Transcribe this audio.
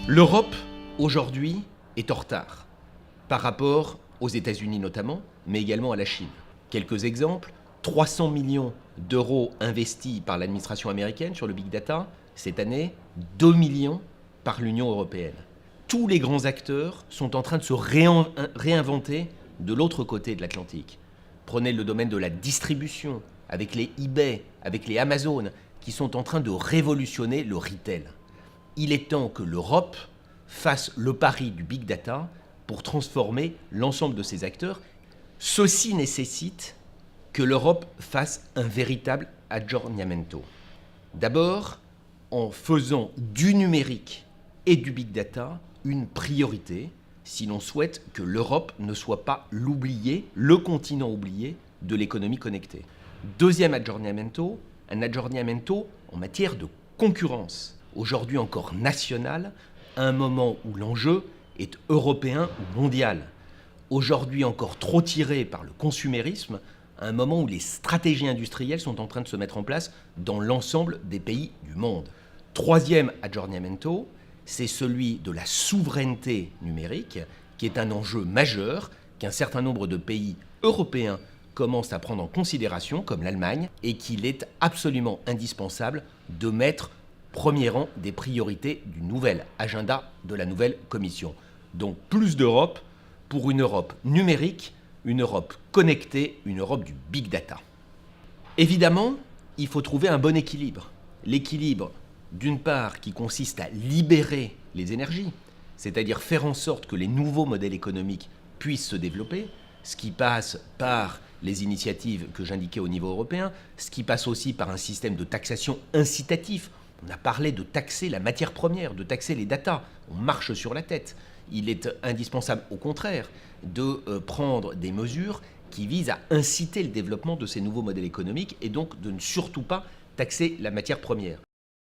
L'Europe, aujourd'hui, est en retard par rapport aux États-Unis notamment, mais également à la Chine. Quelques exemples, 300 millions d'euros investis par l'administration américaine sur le big data, cette année, 2 millions par l'Union européenne. Tous les grands acteurs sont en train de se réinventer de l'autre côté de l'Atlantique. Prenez le domaine de la distribution, avec les eBay, avec les Amazon, qui sont en train de révolutionner le retail. Il est temps que l'Europe fasse le pari du big data pour transformer l'ensemble de ces acteurs. Ceci nécessite que l'Europe fasse un véritable aggiornamento. D'abord, en faisant du numérique et du big data une priorité, si l'on souhaite que l'Europe ne soit pas l'oublié, le continent oublié de l'économie connectée. Deuxième aggiornamento, un aggiornamento en matière de concurrence, aujourd'hui encore national, à un moment où l'enjeu est européen ou mondial. Aujourd'hui encore trop tiré par le consumérisme, à un moment où les stratégies industrielles sont en train de se mettre en place dans l'ensemble des pays du monde. Troisième aggiornamento, c'est celui de la souveraineté numérique, qui est un enjeu majeur qu'un certain nombre de pays européens commencent à prendre en considération, comme l'Allemagne, et qu'il est absolument indispensable de mettre premier rang des priorités du nouvel agenda de la nouvelle Commission. Donc plus d'Europe pour une Europe numérique, une Europe connectée, une Europe du big data. Évidemment, il faut trouver un bon équilibre. L'équilibre, d'une part, qui consiste à libérer les énergies, c'est-à-dire faire en sorte que les nouveaux modèles économiques puissent se développer, ce qui passe par les initiatives que j'indiquais au niveau européen, ce qui passe aussi par un système de taxation incitatif. On a parlé de taxer la matière première, de taxer les datas. On marche sur la tête. Il est indispensable, au contraire, de prendre des mesures qui visent à inciter le développement de ces nouveaux modèles économiques et donc de ne surtout pas taxer la matière première.